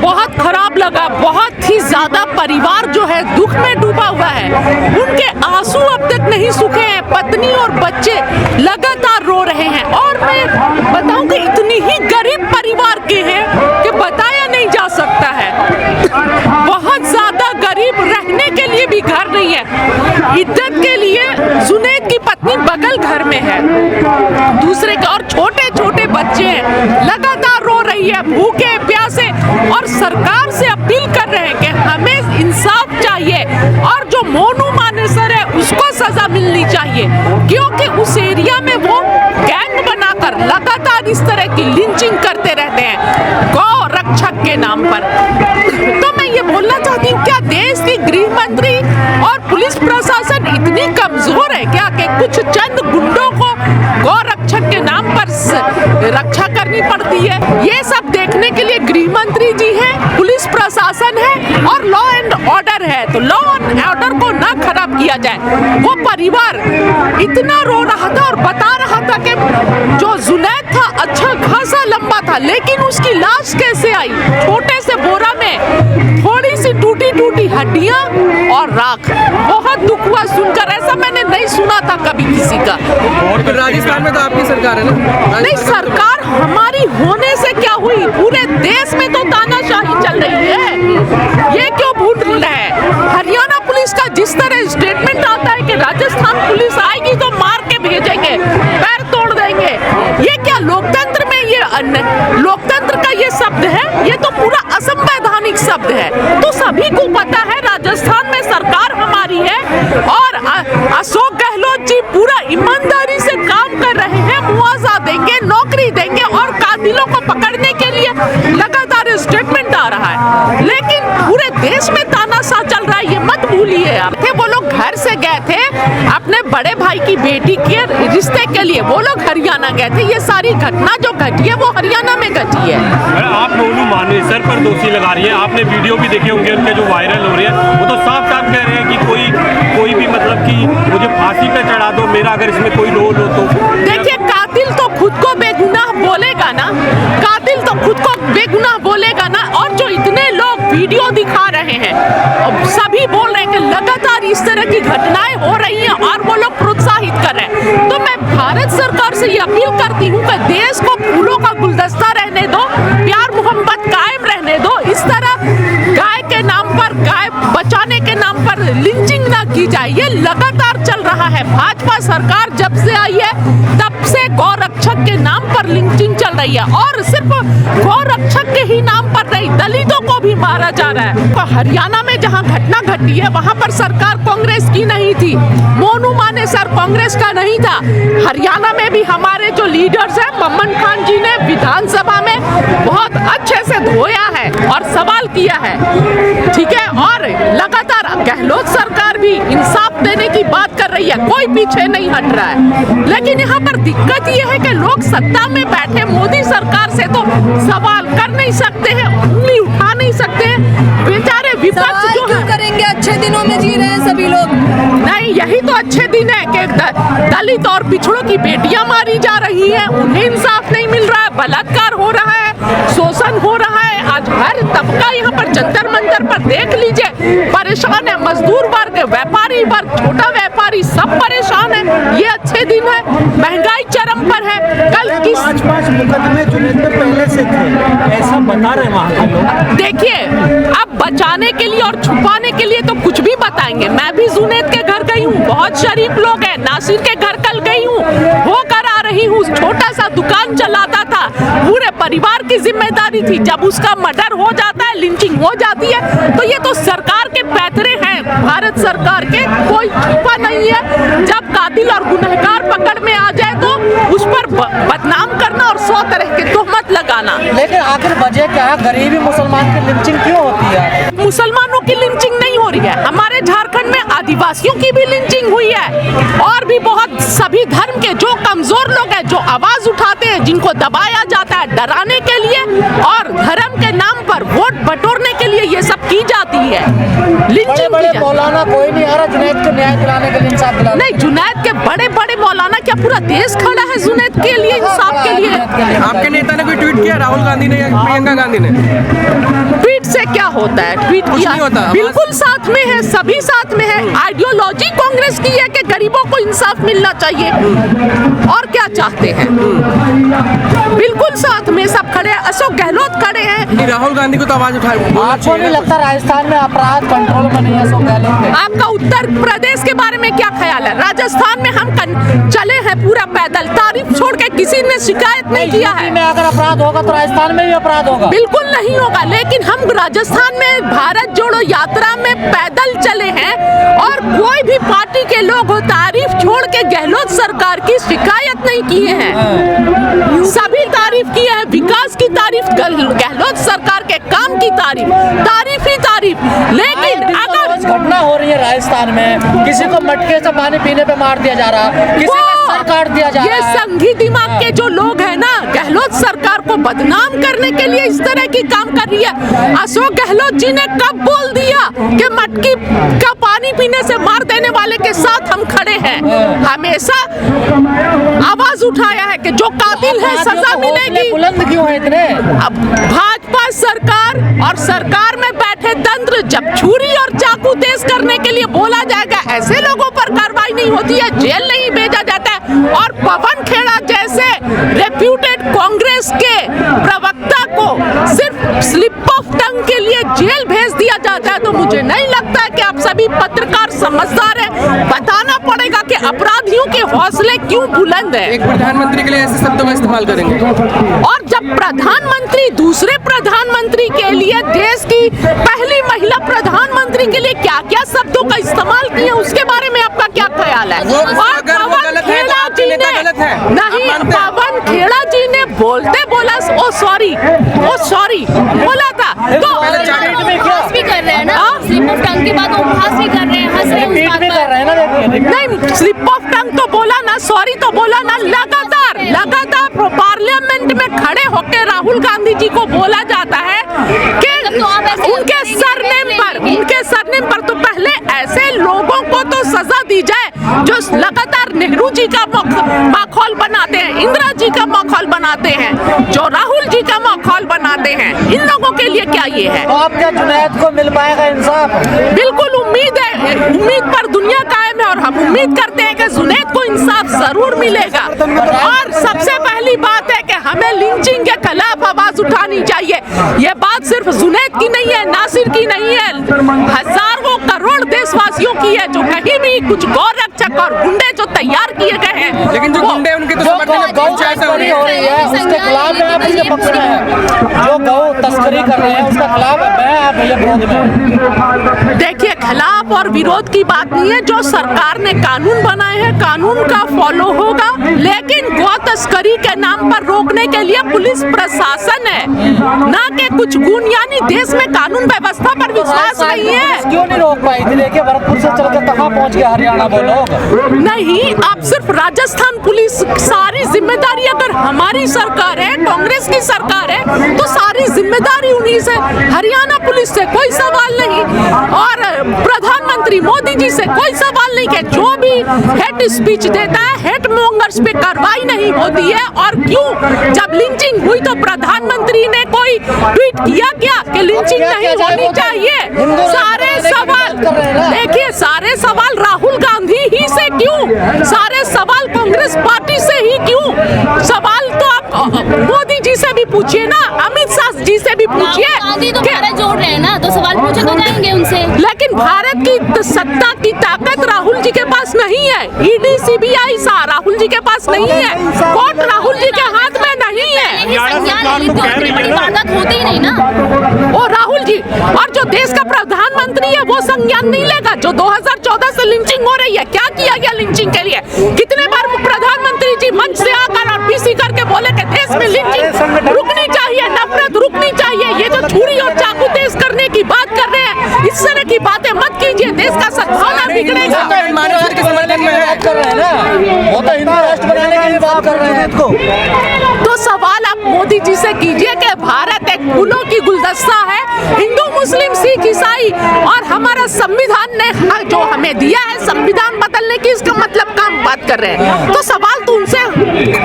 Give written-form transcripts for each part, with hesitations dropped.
बहुत खराब लगा। बहुत ही ज्यादा परिवार जो है दुख में डूबा हुआ है, उनके आंसू अब तक नहीं सूखे हैं। पत्नी और बच्चे लगातार रो रहे हैं। और मैं बताऊं कि इतनी ही गरीब परिवार के हैं कि बताया नहीं जा सकता है। बहुत ज्यादा गरीब, रहने के लिए भी घर नहीं है। इज्जत के लिए जुनैद की पत्नी बगल घर में है, दूसरे के, और छोटे छोटे बच्चे हैं, लगातार रो रही है, भूखे प्यासे। और सरकार से अपील कर रहे हैं कि हमें इंसाफ चाहिए और जो मोनू मानेसर है उसको सजा मिलनी चाहिए, क्योंकि उस एरिया में वो गैंग बनाकर लगातार इस तरह की लिंचिंग करते रहते हैं गौ रक्षक के नाम पर। तो मैं ये बोलना चाहती हूँ, क्या देश की गृह मंत्री और पुलिस प्रशासन इतनी कमजोर है क्या कि कुछ चंद गुंडों को गौ रक्षक के नाम पर रक्षा करनी पड़ती है? ये सब देखने के लिए गृह मंत्री जी हैं, पुलिस प्रशासन है और लॉ एंड ऑर्डर है। तो लॉ एंड ऑर्डर को ना खराब किया जाए। वो परिवार इतना रो रहा था और बता रहा था कि जो जुनैद था अच्छा खासा लंबा था, लेकिन उसकी लाश कैसे आई? छोटे से बोरा में थोड़ी सी टूटी टूटी हड्डियां और राख। बहुत दुख हुआ सुनकर, ऐसा मैंने नहीं सुना था कभी किसी का। और राजस्थान में तो आपकी सरकार है ना? नहीं, सरकार हमारी होने से क्या हुई? पूरे देश में तो तानाशाही चल रही है। ये क्यों भूल रहे हैं? हरियाणा पुलिस का जिस तरह स्टेटमेंट आता है कि राजस्थान पुलिस आएगी तो मार के भेजेंगे, पैर तोड़ देंगे, ये क्या लोकतंत्र में ये लोकतंत्र का ये शब्द है? ये तो पूरा असंवैधानिक शब्द है। तो सभी को पता है राजस्थान में सरकार हमारी है और अशोक गहलोत जी पूरा ईमानदारी से काम कर रहे हैं, मुआवजा देंगे, नौकरी देंगे और कातिलों को पकड़ने के लिए लगातार स्टेटमेंट आ रहा है। लेकिन पूरे देश में तानाशाह चल रहा है, ये मत भूलिए आप। वो लोग घर से गए थे अपने बड़े भाई की बेटी के रिश्ते के लिए, वो लोग हरियाणा गए थे। ये सारी घटना जो घटी है वो हरियाणा में घटी है। आप मोनू मानेसर पर दोषी लगा रही है। आपने वीडियो भी देखे होंगे उनके जो वायरल हो रहे हैं, वो तो साफ साफ कह रहे हैं कि कोई भी मतलब कि मुझे फांसी पे चढ़ा दो, मेरा अगर इसमें कोई रोल हो तो। देखिए, कातिल तो खुद को बेगुनाह बोलेगा ना, कातिल तो खुद को बेगुनाह बोलेगा ना। और जो इतने लोग वीडियो दिखा रहे हैं, सभी बोल रहे हैं कि लगातार इस तरह की घटनाएं हो रही हैं और वो लोग प्रोत्साहित कर रहे हैं। तो मैं भारत सरकार से ये अपील करती हूँ कि देश को फूलों का गुलदस्ता रहने दो, प्यार मोहब्बत कायम रहने दो। इस तरह गाय के नाम पर, गाय बचाने के नाम पर लिंचिंग ना की जाए। ये लगातार चल रहा है। भाजपा सरकार जब से आई है तब से गौ रक्षक के नाम पर लिंचिंग चल रही है, और सिर्फ गौ रक्षक के ही नाम पर नहीं, दलितों को भी मारा जा रहा है। तो हरियाणा में जहां घटना घटी है वहां पर सरकार कांग्रेस की नहीं थी, मोनू मानेसर कांग्रेस का नहीं था। हरियाणा में भी हमारे जो लीडर्स हैं, ममन खान जी ने विधानसभा में बहुत अच्छे से धोया है और सवाल किया है, ठीक है। और लगातार गहलोत सरकार भी इंसाफ देने की बात कर रही है, कोई पीछे नहीं हट रहा है। लेकिन यहाँ पर दिक्कत ये है कि लोग सत्ता में बैठे मोदी सरकार से तो सवाल कर नहीं सकते हैं, उंगली उठा नहीं सकते हैं। बेचारे विपक्ष जो है, करेंगे, अच्छे दिनों में जी रहे हैं सभी लोग। नहीं, यही तो अच्छे दिन है कि दलित और पिछड़ों की बेटियां मारी जा रही हैं, उन्हें इंसाफ नहीं मिल रहा है, बलात्कार हो रहा है, शोषण हो रहा है। आज हर तबका यहाँ पर जंतर मंतर पर देख लीजिए परेशान है, मजदूर वर्ग, व्यापारी वर्ग, छोटा व्यापारी सब परेशान है। ये अच्छे दिन है, महंगाई चरम पर है। कल किस 5 मुकदमे जुनैद पे पहले से थे, ऐसा बता रहे वहाँ के लोग। देखिए, अब बचाने के लिए और छुपाने के लिए तो कुछ भी बताएंगे। मैं भी जुनैद के घर गई हूँ, बहुत शरीफ लोग हैं। नासिर के घर कल गई हूँ, वो करा रही हूँ, छोटा सा दुकान चलाता था, पूरे परिवार की जिम्मेदारी थी। जब उसका मर्डर हो जाता है, लिंचिंग हो जाती है, तो ये तो सरकार के पैतरे हैं, भारत सरकार के, कोई छुपा नहीं है। जब कातिल और गुनहगार पकड़ में आ जाए तो उस पर बदनाम करना और 100 तरह के तोहमत लगाना। लेकिन आखिर वजह क्या है? गरीबी मुसलमान की लिंचिंग क्यों होती है? मुसलमानों की लिंचिंग नहीं हो रही है, हमारे झारखंड में आदिवासियों की भी लिंचिंग हुई है, और भी बहुत सभी धर्म के जो कमजोर लोग हैं, जो आवाज उठाते हैं, जिनको दबाया जाता है डराने के लिए और धर्म के नाम पर वोट बटोरने के लिए, ये सब की जाती है। लिंचिंग बड़े मौलाना कोई नहीं आ रहा जुनैद को न्याय दिलाने के लिए, इंसाफ दिलाने। नहीं, जुनैद के बड़े बड़े मौलाना, क्या पूरा देश खड़ा है जुनैद के लिए, इंसाफ के लिए? आपके नेता ने कोई ट्वीट किया, राहुल गांधी ने या प्रियंका गांधी ने? होता है? ट्वीट कुछ किया, नहीं होता। बिल्कुल साथ में है, सभी साथ में है। आइडियोलॉजी कांग्रेस की है कि गरीबों को इंसाफ मिलना चाहिए, और क्या चाहते हैं? बिल्कुल साथ में सब खड़े हैं। अशोक गहलोत खड़े हैं। नहीं, राहुल गांधी को तो आवाज उठाए। आपको नहीं लगता राजस्थान में अपराध कंट्रोल में नहीं है? अशोक गहलोत ने आपका उत्तर प्रदेश के बारे में क्या ख्याल है? राजस्थान में हम चले हैं पूरा पैदल, तारीफ छोड़ के किसी ने शिकायत नहीं किया है। में अगर अपराध होगा तो राजस्थान में भी अपराध होगा। बिल्कुल नहीं होगा, लेकिन हम राजस्थान में भारत जोड़ो यात्रा में पैदल चले हैं और कोई भी पार्टी के लोग हो तारीफ छोड़ के गहलोत सरकार की शिकायत नहीं किए हैं। सभी तारीफ किए हैं, विकास की तारीफ, गहलोत सरकार के काम की तारीफ, तारीफ ही तारीफ। लेकिन अगर घटना हो रही है राजस्थान में, किसी को मटके से पानी पीने पे मार दिया जा रहा है, किसी का सर काट दिया जा ये रहा है। संघी दिमाग के जो लोग हैं ना, गहलोत सरकार को बदनाम करने के लिए इस तरह की काम कर रही है। अशोक गहलोत जी ने कब बोल दिया कि मटकी का पानी पीने से मार देने वाले के साथ हम खड़े हैं? हमेशा आवाज उठाया है कि जो कातिल है सजा मिलेगी। बुलंद क्यों है इतने? अब भाजपा सरकार और सरकार में बैठे तंत्र जब छुरी और चाकू तेज करने के लिए बोला जाएगा, ऐसे लोगों पर कार्रवाई नहीं होती है, जेल नहीं भेजा जाता है। और पवन खेड़ा जैसे रेप्यूटेड कांग्रेस के प्रवक्ता को सिर्फ स्लिप ऑफ टंग के लिए जेल भेज दिया जाता है, तो मुझे नहीं लगता कि आप सभी पत्रकार समझदार हैं। बताना पड़ेगा कि अपराधियों के हौसले क्यों बुलंद है। एक प्रधानमंत्री के लिए ऐसे शब्दों का इस्तेमाल करेंगे। और जब प्रधानमंत्री दूसरे प्रधानमंत्री के लिए, देश की पहली महिला प्रधानमंत्री के लिए क्या क्या शब्दों का इस्तेमाल किए, उसके बारे में आपका क्या ख्याल है? वो अगर वो गलत है तो आपके नेता गलत है। नहीं, पवन खेड़ा जी ने बोलते बोला ओ सॉरी बोला था, तो उपहास भी कर रहे हैं ना, स्लिप ऑफ टंग के बाद वो उपहास भी कर रहे हैं, हंस रहे हैं उस बात कर रहे हैं ना, देखिए। नहीं, स्लिप ऑफ टंग तो बोला ना, सॉरी तो बोला ना। लगातार पार्लियामेंट में खड़े होकर राहुल गांधी जी को बोला जाता है कि तो आप ऐसे उनके सरनेम पर तो पहले ऐसे लोगों को तो सजा दी जाए जो लगातार नेहरू जी का माखौल बनाते हैं, इंदिरा जी का माखौल बनाते हैं, जो राहुल जी का माखौल बनाते हैं। इन लोगों के लिए क्या ये है? तो आप क्या जुनैद को मिल पाएगा इंसाफ? बिल्कुल उम्मीद है, उम्मीद पर दुनिया कायम है और हम उम्मीद करते हैं कि जुनैद को इंसाफ जरूर मिलेगा। और सबसे पहली बात है कि हमें लिंचिंग के खिलाफ आवाज उठानी चाहिए। ये बात सिर्फ जुनैद की नहीं है, नासिर की नहीं है, हजारों करोड़ देशवासियों की है, जो कहीं भी कुछ गौ रक्षक और गुंडे जो तैयार किए गए हैं। लेकिन जो गुंडे उनके तो समर्थन में पंचायत हो रही हो रही है, उसके खिलाफ में आप किसके पक्ष में हैं? जो गौ तस्करी कर रहे हैं उसका खिलाफ मैं आप भैया विरोध में। देखिए, खिलाफ और विरोध की बात नहीं है। जो सरकार ने कानून बनाए हैं, कानून का फॉलो होगा, लेकिन गौ तस्करी के नाम पर रोकने के लिए पुलिस प्रशासन है, ना कि कुछ गुण। यानी देश में कानून व्यवस्था पर विश्वास नहीं है। क्यों नहीं रोक पाई थी? देखिए भरतपुर से चल के कहाँ पहुँच गया हरियाणा वो लोग। नहीं, आप सिर्फ राजस्थान पुलिस, सारी जिम्मेदारी अगर हमारी सरकार है, कांग्रेस की सरकार है, तो सारी जिम्मेदारी उन्हीं से। हरियाणा पुलिस से कोई सवाल नहीं और प्रधानमंत्री मोदी जी से कोई सवाल नहीं कि जो भी हेट स्पीच देता है, हेट मॉन्गर्स पे कार्रवाई नहीं होती है। और क्यों? जब लिंचिंग हुई तो प्रधानमंत्री ने कोई ट्वीट किया क्या कि लिंचिंग नहीं होनी चाहिए? सारे सवाल, देखिए, सारे सवाल राहुल गांधी ही से क्यों? सारे सवाल कांग्रेस पार्टी से ही क्यों? सवाल तो आप मोदी जी से भी पूछिए ना, अमित शाह जी से भी पूछिए। गांधी तो भारत जोड़ रहे हैं ना, तो सवाल पूछे तो जाएंगे उनसे। लेकिन भारत की सत्ता की ताकत राहुल जी के पास नहीं है। ईडी सीबीआई राहुल जी के पास नहीं है, कोर्ट राहुल जी के हाथ में नहीं है। बड़ी वारदात होती ही नहीं ना। वो राहुल जी और जो देश का प्रधानमंत्री है वो संज्ञान नहीं लेगा। जो 2014 से लिंचिंग हो रही है, क्या किया गया लिंचिंग के लिए? कितने बार प्रधानमंत्री जी मंच से आकर और पीसी करके बोले कि देश में लिंचिंग रुकनी चाहिए, नफरत रुकनी चाहिए। ये जो छुरी और चाकू तेज करने की बात कर रहे हैं, इस तरह की बातें मत कीजिए, देश का सद्भावना बिगड़ेगा। के समर्थन में है। कर रहे हैं ना, वो तो हिंदू राष्ट्र बनाने की बात कर रहे हैं इसको। तो सवाल आप मोदी जी से कीजिए कि भारत एक फूलों की गुलदस्ता है, हिंदू मुस्लिम सिख ईसाई, और हमारा संविधान ने जो हमें दिया है संविधान बदलने की, इसका मतलब काम बात कर रहे हैं। तो सवाल तो उनसे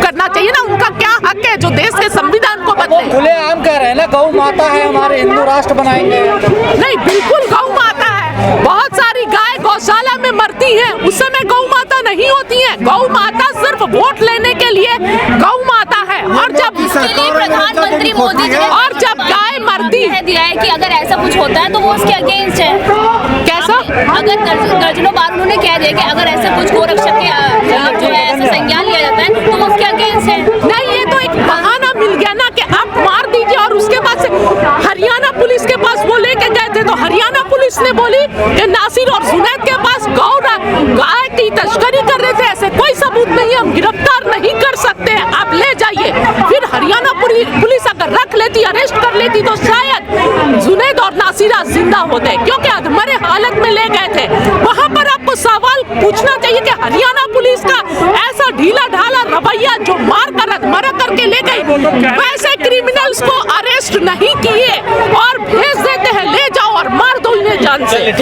करना चाहिए ना, उनका क्या हक है जो देश के संविधान को बात वो नहीं। खुलेआम कह रहे हैं ना, गौ माता है हमारे, हिंदू राष्ट्र बनाएंगे। नहीं, बिल्कुल गौ माता है। बहुत सारी गाय गौशाला में मरती हैं, उस समय गौ माता नहीं होती है। गौ माता सिर्फ वोट लेने के लिए गौ माता है। और जब इसके लिए प्रधानमंत्री मोदी जी ने और जब गाय मरती कह दिया है कि अगर ऐसा कुछ होता है तो वो उसके अगेंस्ट है। कैसा? अगर दर्जनों बार उन्होंने कह दिया कि अगर ऐसा कुछ गोरक्षक के खिलाफ जो है ऐसा संज्ञान लिया जाता है तो वो उसके अगेंस्ट है। नहीं, ये तो एक बहाना मिल गया ना कि आप मार दीजिए। और उसके बाद से हरियाणा पुलिस के पास वो लेके गए थे तो हरियाणा पुलिस ने बोली कि नासिर और जुनैद के पास गाय की तस्करी कर रहे थे, ऐसे कोई सबूत नहीं, हम गिरफ्तार नहीं कर सकते हैं, आप ले जाइए। फिर हरियाणा पुलिस अगर रख लेती, अरेस्ट कर लेती तो शायद जुनैद और नासिरा जिंदा होते, क्योंकि अधमरे हालत में ले गए थे। वहां पर आपको सवाल पूछना चाहिए कि हरियाणा पुलिस का ऐसा ढीला ढाला रवैया जो मार कर अधमरा करके ले गई, वैसे क्रिमिनल्स को अरेस्ट नहीं किए और भेज देते हैं, ले जाओ और मार दो इन्हें जान से।